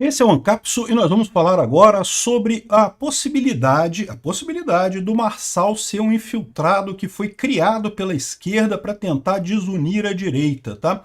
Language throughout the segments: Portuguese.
Esse é o Ancapsu e nós vamos falar agora sobre a possibilidade do Marçal ser um infiltrado que foi criado pela esquerda para tentar desunir a direita, tá?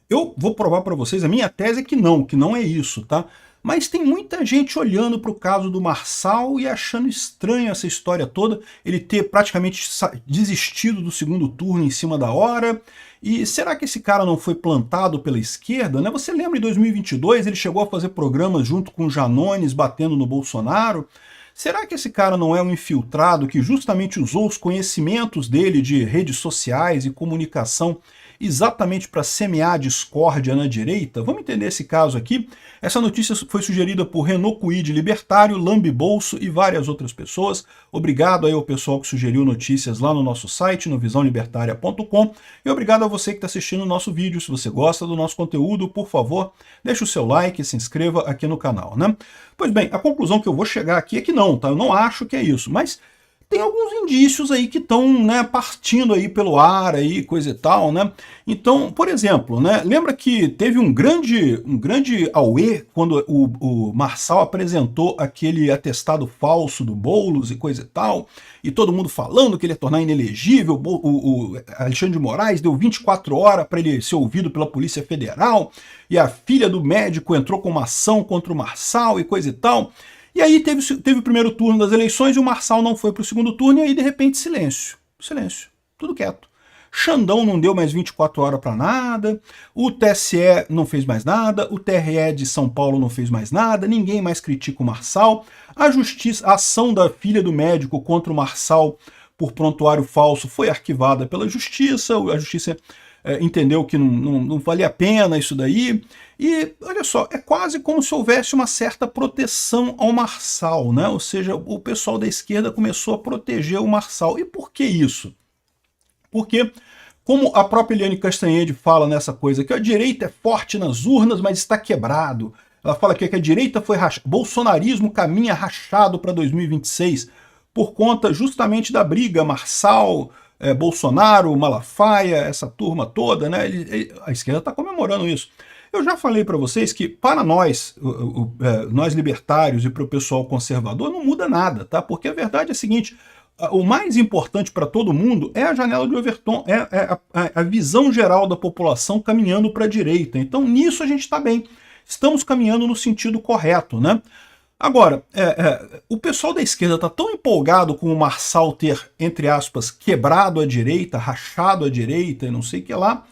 Eu vou provar para vocês, a minha tese é que não é isso, tá? Mas tem muita gente olhando para o caso do Marçal e achando estranho essa história toda, ele ter praticamente desistido do segundo turno em cima da hora. E será que esse cara não foi plantado pela esquerda, né? Você lembra em 2022 ele chegou a fazer programas junto com o Janones batendo no Bolsonaro? Será que esse cara não é um infiltrado que justamente usou os conhecimentos dele de redes sociais e comunicação exatamente para semear discórdia na direita? Vamos entender esse caso aqui. Essa notícia foi sugerida por Renault Cuide Libertário, Lambi Bolso e várias outras pessoas. Obrigado aí ao pessoal que sugeriu notícias lá no nosso site, no visãolibertaria.com, e obrigado a você que está assistindo o nosso vídeo. Se você gosta do nosso conteúdo, por favor, deixe o seu like e se inscreva aqui no canal, né? Pois bem, a conclusão que eu vou chegar aqui é que não, tá? Eu não acho que é isso, mas tem alguns indícios aí que estão, né, partindo aí pelo ar, aí, coisa e tal, né? Então, por exemplo, né, lembra que teve um grande auê quando o Marçal apresentou aquele atestado falso do Boulos e coisa e tal, e todo mundo falando que ele ia tornar inelegível, o Alexandre de Moraes deu 24 horas para ele ser ouvido pela Polícia Federal, e a filha do médico entrou com uma ação contra o Marçal e coisa e tal. E aí teve o primeiro turno das eleições e o Marçal não foi para o segundo turno, e aí de repente silêncio, silêncio, tudo quieto. Xandão não deu mais 24 horas para nada, o TSE não fez mais nada, o TRE de São Paulo não fez mais nada, ninguém mais critica o Marçal, a justiça, a ação da filha do médico contra o Marçal por prontuário falso foi arquivada pela justiça, a justiça entendeu que não valia a pena isso daí. E olha só, é quase como se houvesse uma certa proteção ao Marçal, né? Ou seja, o pessoal da esquerda começou a proteger o Marçal. E por que isso? Porque, como a própria Eliane Castanhede fala nessa coisa, que a direita é forte nas urnas, mas está quebrado. Ela fala que a direita foi rachada, bolsonarismo caminha rachado para 2026, por conta justamente da briga Marçal, Bolsonaro, Malafaia, essa turma toda, né? A esquerda está comemorando isso. Eu já falei para vocês que para nós, nós libertários e para o pessoal conservador, não muda nada, tá? Porque a verdade é a seguinte, o mais importante para todo mundo é a janela de Overton, a visão geral da população caminhando para a direita. Então nisso a gente está bem, estamos caminhando no sentido correto, né? Agora, o pessoal da esquerda está tão empolgado com o Marçal ter, entre aspas, quebrado a direita, rachado a direita e não sei o que lá,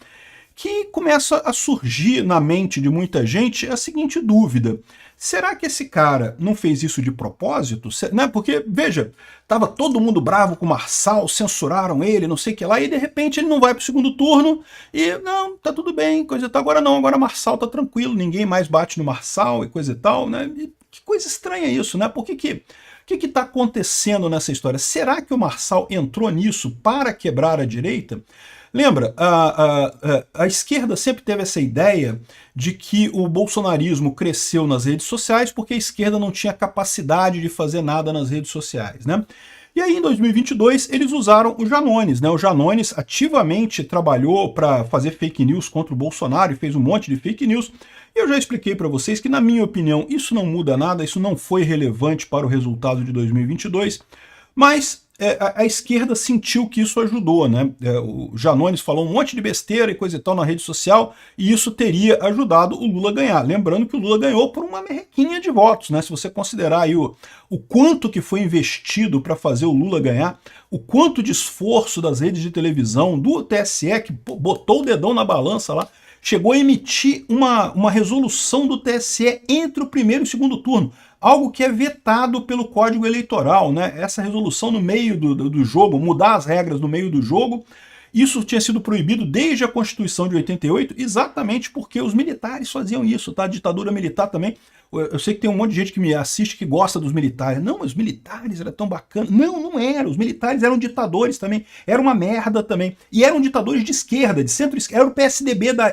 que começa a surgir na mente de muita gente a seguinte dúvida: será que esse cara não fez isso de propósito? Né? Porque, veja, estava todo mundo bravo com o Marçal, censuraram ele, não sei o que lá, e de repente ele não vai para o segundo turno e, não, tá tudo bem, coisa e tal. Agora não, agora Marçal tá tranquilo, ninguém mais bate no Marçal e coisa e tal, né? E que coisa estranha isso, né? Por que está acontecendo nessa história? Será que o Marçal entrou nisso para quebrar a direita? Lembra, a esquerda sempre teve essa ideia de que o bolsonarismo cresceu nas redes sociais porque a esquerda não tinha capacidade de fazer nada nas redes sociais, né? E aí, em 2022, eles usaram o Janones, né? O Janones ativamente trabalhou para fazer fake news contra o Bolsonaro e fez um monte de fake news. E eu já expliquei para vocês que, na minha opinião, isso não muda nada, isso não foi relevante para o resultado de 2022, mas a esquerda sentiu que isso ajudou, né? O Janones falou um monte de besteira e coisa e tal na rede social, e isso teria ajudado o Lula a ganhar. Lembrando que o Lula ganhou por uma merrequinha de votos, né? Se você considerar aí o quanto que foi investido para fazer o Lula ganhar, o quanto de esforço das redes de televisão, do TSE, que botou o dedão na balança lá, chegou a emitir uma resolução do TSE entre o primeiro e o segundo turno, algo que é vetado pelo Código Eleitoral, né? Essa resolução no meio do jogo, mudar as regras no meio do jogo, isso tinha sido proibido desde a Constituição de 88, exatamente porque os militares faziam isso, tá? A ditadura militar também. Eu sei que tem um monte de gente que me assiste que gosta dos militares. Não, mas os militares eram tão bacanas. Não, não eram. Os militares eram ditadores também. Era uma merda também. E eram ditadores de esquerda, de centro-esquerda. Era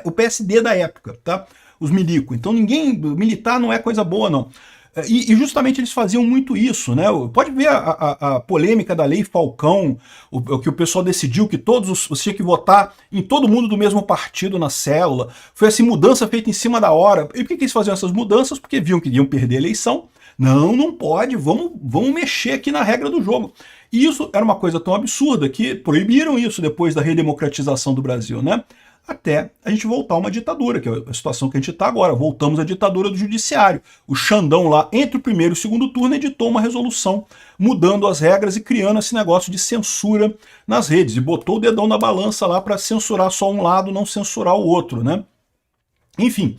o PSD da época, tá? Os milico. Então militar não é coisa boa, não. E justamente eles faziam muito isso, né? Pode ver a polêmica da Lei Falcão, o que o pessoal decidiu que você tinha que votar em todo mundo do mesmo partido na célula. Foi assim, mudança feita em cima da hora. E por que eles faziam essas mudanças? Porque viam que iam perder a eleição. Não, não pode, vamos mexer aqui na regra do jogo. E isso era uma coisa tão absurda que proibiram isso depois da redemocratização do Brasil, né? Até a gente voltar a uma ditadura, que é a situação que a gente está agora. Voltamos à ditadura do judiciário. O Xandão lá, entre o primeiro e o segundo turno, editou uma resolução mudando as regras e criando esse negócio de censura nas redes. E botou o dedão na balança lá para censurar só um lado, não censurar o outro, né? Enfim.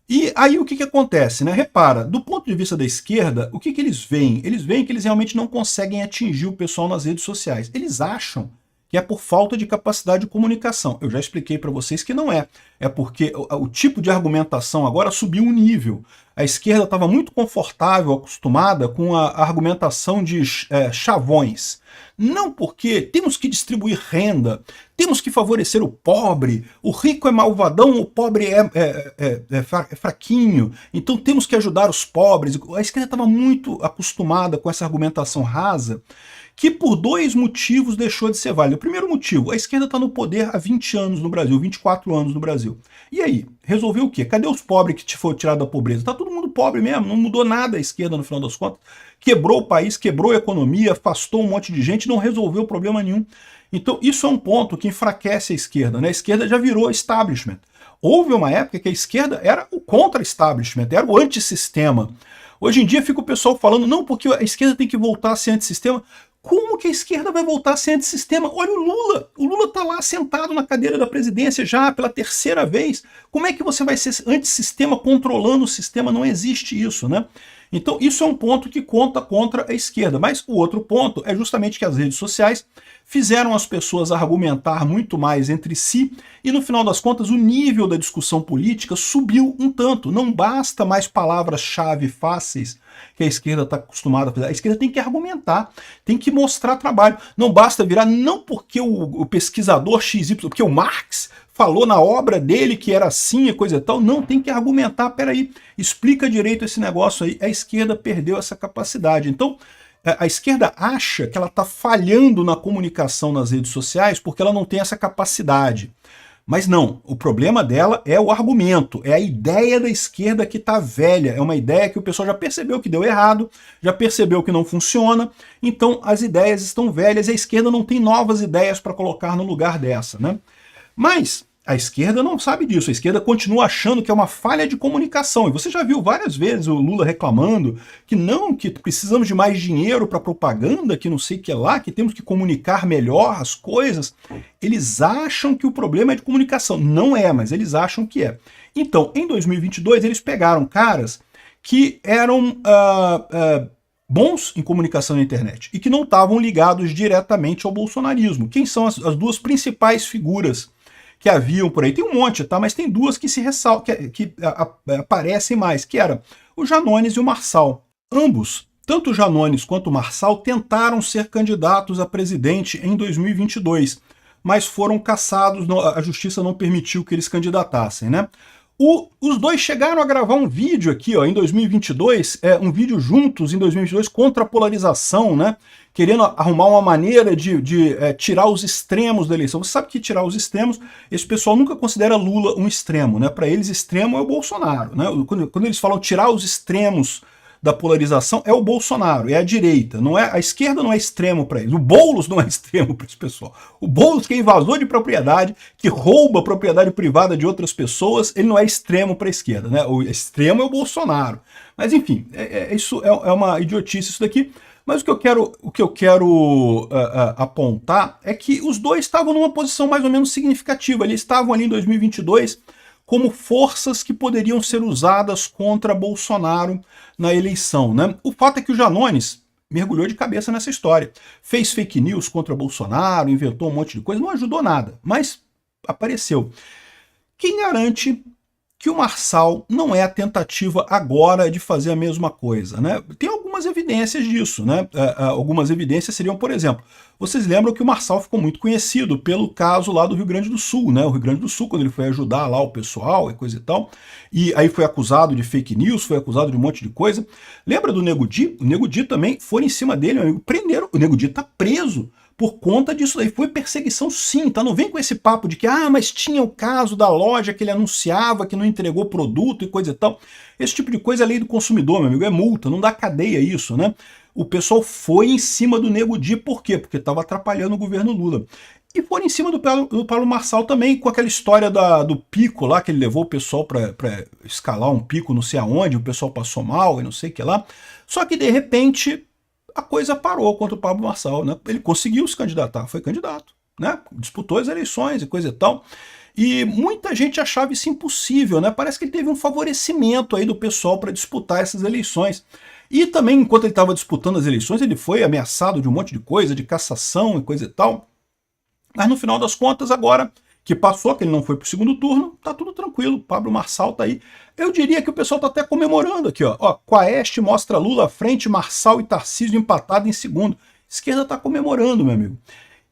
E aí o que acontece, né? Repara, do ponto de vista da esquerda, o que eles veem? Eles veem que eles realmente não conseguem atingir o pessoal nas redes sociais. Eles acham que é por falta de capacidade de comunicação. Eu já expliquei para vocês que não é. É porque o tipo de argumentação agora subiu um nível. A esquerda estava muito confortável, acostumada com a argumentação de chavões. Não porque temos que distribuir renda, temos que favorecer o pobre, o rico é malvadão, o pobre é fraquinho, então temos que ajudar os pobres. A esquerda estava muito acostumada com essa argumentação rasa, que por dois motivos deixou de ser válida. O primeiro motivo, a esquerda está no poder há 20 anos no Brasil, 24 anos no Brasil. E aí, resolveu o quê? Cadê os pobres que foram tirados da pobreza? Está todo mundo pobre mesmo, não mudou nada a esquerda no final das contas. Quebrou o país, quebrou a economia, afastou um monte de gente, não resolveu problema nenhum. Então isso é um ponto que enfraquece a esquerda, né? A esquerda já virou establishment. Houve uma época que a esquerda era o contra-establishment, era o antissistema. Hoje em dia fica o pessoal falando, não, porque a esquerda tem que voltar a ser antissistema. Como que a esquerda vai voltar a ser antissistema? Olha o Lula! O Lula está lá sentado na cadeira da presidência já pela terceira vez. Como é que você vai ser antissistema controlando o sistema? Não existe isso, né? Então isso é um ponto que conta contra a esquerda. Mas o outro ponto é justamente que as redes sociais fizeram as pessoas argumentar muito mais entre si e no final das contas o nível da discussão política subiu um tanto. Não basta mais palavras-chave fáceis que a esquerda está acostumada a fazer. A esquerda tem que argumentar, tem que mostrar trabalho. Não basta virar, não porque o pesquisador XY, porque o Marx falou na obra dele que era assim e coisa e tal. Não, tem que argumentar. Peraí, explica direito esse negócio aí. A esquerda perdeu essa capacidade. Então, a esquerda acha que ela está falhando na comunicação nas redes sociais porque ela não tem essa capacidade. Mas não, o problema dela é o argumento, é a ideia da esquerda que está velha, é uma ideia que o pessoal já percebeu que deu errado, já percebeu que não funciona, então as ideias estão velhas e a esquerda não tem novas ideias para colocar no lugar dessa, né? Mas a esquerda não sabe disso, a esquerda continua achando que é uma falha de comunicação. E você já viu várias vezes o Lula reclamando que não, que precisamos de mais dinheiro para propaganda, que não sei o que lá, que temos que comunicar melhor as coisas. Eles acham que o problema é de comunicação. Não é, mas eles acham que é. Então, em 2022, eles pegaram caras que eram bons em comunicação na internet e que não estavam ligados diretamente ao bolsonarismo. Quem são as duas principais figuras que haviam por aí? Tem um monte, tá? Mas tem duas que se ressaltam, que aparecem mais, que era o Janones e o Marçal. Ambos, tanto o Janones quanto o Marçal, tentaram ser candidatos a presidente em 2022, mas foram cassados, a justiça não permitiu que eles candidatassem, né? Os dois chegaram a gravar um vídeo aqui, ó, em 2022, um vídeo juntos em 2022 contra a polarização, né? Querendo arrumar uma maneira de tirar os extremos da eleição. Você sabe que tirar os extremos, esse pessoal nunca considera Lula um extremo, né? Para eles, extremo é o Bolsonaro, né? Quando eles falam tirar os extremos da polarização, é o Bolsonaro, é a direita, não é a esquerda, não é extremo para eles. O Boulos não é extremo para esse pessoal. O Boulos, que é invasor de propriedade, que rouba a propriedade privada de outras pessoas, ele não é extremo para a esquerda, né? O extremo é o Bolsonaro. Mas enfim, isso é uma idiotice isso daqui. Mas o que eu quero apontar é que os dois estavam numa posição mais ou menos significativa. Eles estavam ali em 2022 como forças que poderiam ser usadas contra Bolsonaro na eleição, né? O fato é que o Janones mergulhou de cabeça nessa história. Fez fake news contra Bolsonaro, inventou um monte de coisa, não ajudou nada, mas apareceu. Quem garante que o Marçal não é a tentativa agora de fazer a mesma coisa, né? Tem algumas evidências disso, né? Algumas evidências seriam, por exemplo, vocês lembram que o Marçal ficou muito conhecido pelo caso lá do Rio Grande do Sul, né? O Rio Grande do Sul, quando ele foi ajudar lá o pessoal e coisa e tal, e aí foi acusado de fake news, foi acusado de um monte de coisa. Lembra do Nego Di? O Nego Di também foi em cima dele, meu amigo, prenderam. O Nego Di tá preso por conta disso daí. Foi perseguição sim, tá? Não vem com esse papo de que, mas tinha o caso da loja que ele anunciava que não entregou produto e coisa e tal. Esse tipo de coisa é lei do consumidor, meu amigo, é multa, não dá cadeia isso, né? O pessoal foi em cima do Nego Di, por quê? Porque estava atrapalhando o governo Lula. E foram em cima do Paulo Marçal também, com aquela história do pico lá, que ele levou o pessoal para escalar um pico não sei aonde, o pessoal passou mal e não sei o que lá. Só que, de repente, a coisa parou contra o Pablo Marçal, né? Ele conseguiu se candidatar, foi candidato, né? Disputou as eleições e coisa e tal. E muita gente achava isso impossível, né? Parece que ele teve um favorecimento aí do pessoal para disputar essas eleições. E também, enquanto ele estava disputando as eleições, ele foi ameaçado de um monte de coisa, de cassação e coisa e tal. Mas no final das contas, agora que passou, que ele não foi para o segundo turno, tá tudo tranquilo, Pablo Marçal tá aí. Eu diria que o pessoal tá até comemorando aqui, ó. Quaest mostra Lula à frente, Marçal e Tarcísio empatado em segundo. Esquerda tá comemorando, meu amigo.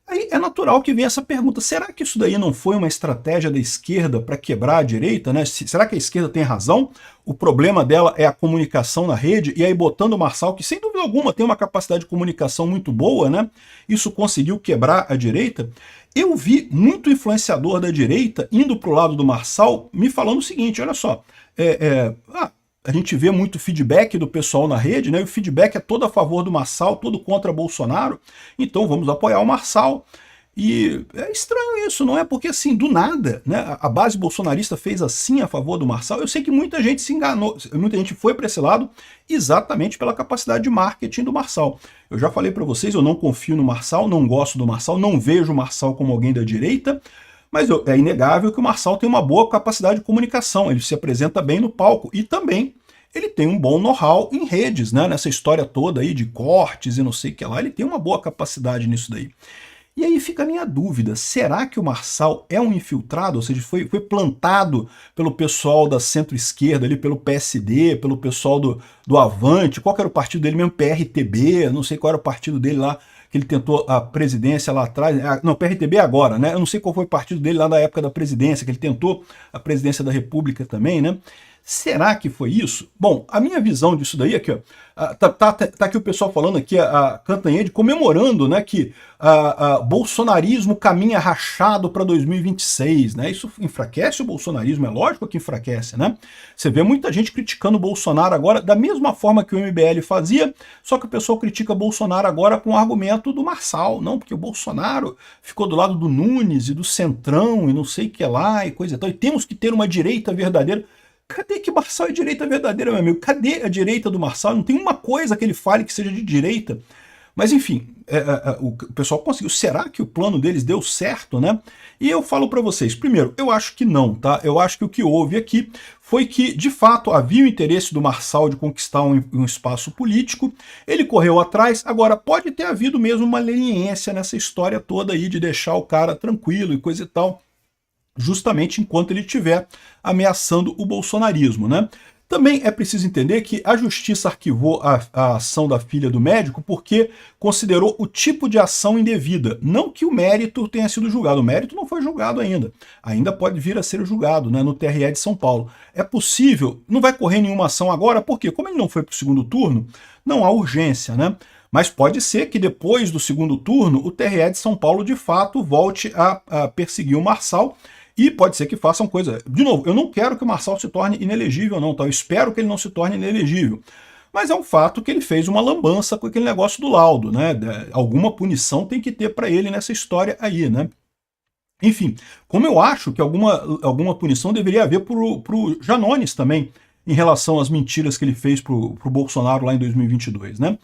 Aí é natural que venha essa pergunta, será que isso daí não foi uma estratégia da esquerda para quebrar a direita, né? Será que a esquerda tem razão? O problema dela é a comunicação na rede, e aí botando o Marçal, que sem dúvida alguma tem uma capacidade de comunicação muito boa, né? Isso conseguiu quebrar a direita. Eu vi muito influenciador da direita indo para o lado do Marçal me falando o seguinte, olha só, a gente vê muito feedback do pessoal na rede, né? E o feedback é todo a favor do Marçal, todo contra Bolsonaro, então vamos apoiar o Marçal. E é estranho isso, não é? Porque assim, do nada, né? A base bolsonarista fez assim a favor do Marçal. Eu sei que muita gente se enganou, muita gente foi para esse lado exatamente pela capacidade de marketing do Marçal. Eu já falei para vocês, eu não confio no Marçal, não gosto do Marçal, não vejo o Marçal como alguém da direita, mas é inegável que o Marçal tem uma boa capacidade de comunicação, ele se apresenta bem no palco e também ele tem um bom know-how em redes, né? Nessa história toda aí de cortes e não sei o que lá, ele tem uma boa capacidade nisso daí. E aí fica a minha dúvida, será que o Marçal é um infiltrado, ou seja, foi plantado pelo pessoal da centro-esquerda, ali pelo PSD, pelo pessoal do Avante, qual que era o partido dele mesmo, PRTB, não sei qual era o partido dele lá, que ele tentou a presidência lá atrás, não, PRTB agora, né, eu não sei qual foi o partido dele lá na época da presidência, que ele tentou a presidência da República também, né. Será que foi isso? Bom, a minha visão disso daí aqui, ó, tá aqui o pessoal falando aqui, a Cantanhede comemorando, né, que bolsonarismo caminha rachado para 2026, né? Isso enfraquece o bolsonarismo, é lógico que enfraquece, né? Você vê muita gente criticando o Bolsonaro agora da mesma forma que o MBL fazia, só que o pessoal critica o Bolsonaro agora com o argumento do Marçal, não, porque o Bolsonaro ficou do lado do Nunes e do Centrão e não sei o que lá e coisa e tal, e temos que ter uma direita verdadeira. Cadê que Marçal é direita verdadeira, meu amigo? Cadê a direita do Marçal? Não tem uma coisa que ele fale que seja de direita. Mas enfim, o pessoal conseguiu. Será que o plano deles deu certo, né? E eu falo para vocês, primeiro, eu acho que não, tá? Eu acho que o que houve aqui foi que, de fato, havia o interesse do Marçal de conquistar um espaço político, ele correu atrás, agora pode ter havido mesmo uma leniência nessa história toda aí de deixar o cara tranquilo e coisa e tal, justamente enquanto ele estiver ameaçando o bolsonarismo, né? Também é preciso entender que a justiça arquivou a ação da filha do médico porque considerou o tipo de ação indevida, não que o mérito tenha sido julgado. O mérito não foi julgado ainda pode vir a ser julgado, né, no TRE de São Paulo. É possível, não vai correr nenhuma ação agora, porque como ele não foi para o segundo turno, não há urgência, né? Mas pode ser que depois do segundo turno o TRE de São Paulo de fato volte a perseguir o Marçal. E pode ser que façam coisa... De novo, eu não quero que o Marçal se torne inelegível, não, tá? Eu espero que ele não se torne inelegível. Mas é um fato que ele fez uma lambança com aquele negócio do laudo, né? Alguma punição tem que ter para ele nessa história aí, né? Enfim, como eu acho que alguma punição deveria haver pro Janones também, em relação às mentiras que ele fez pro Bolsonaro lá em 2022, né?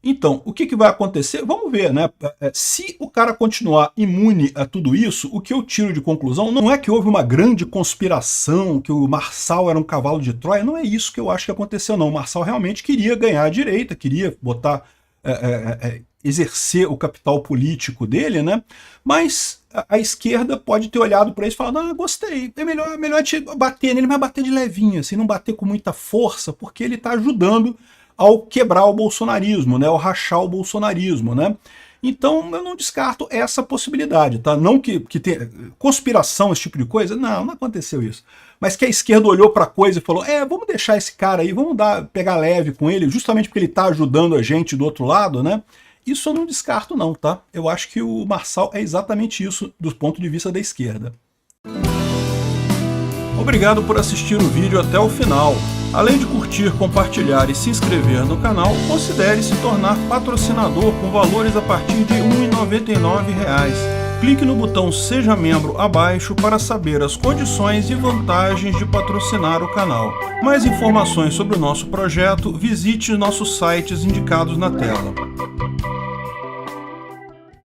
Então, o que vai acontecer? Vamos ver, né? Se o cara continuar imune a tudo isso, o que eu tiro de conclusão não é que houve uma grande conspiração, que o Marçal era um cavalo de Troia, não é isso que eu acho que aconteceu, não. O Marçal realmente queria ganhar a direita, queria exercer o capital político dele, né? Mas a esquerda pode ter olhado para isso e falado, gostei, é melhor te bater nele, mas bater de levinho, assim, não bater com muita força, porque ele está ajudando ao quebrar o bolsonarismo, né, ao rachar o bolsonarismo, né? Então eu não descarto essa possibilidade, tá? Não que tenha conspiração, esse tipo de coisa, não aconteceu isso. Mas que a esquerda olhou para a coisa e falou, vamos deixar esse cara aí, vamos pegar leve com ele, justamente porque ele está ajudando a gente do outro lado, né? Isso eu não descarto não, tá? Eu acho que o Marçal é exatamente isso do ponto de vista da esquerda. Obrigado por assistir o vídeo até o final. Além de curtir, compartilhar e se inscrever no canal, considere se tornar patrocinador com valores a partir de R$ 1,99. Clique no botão Seja Membro abaixo para saber as condições e vantagens de patrocinar o canal. Mais informações sobre o nosso projeto, visite nossos sites indicados na tela.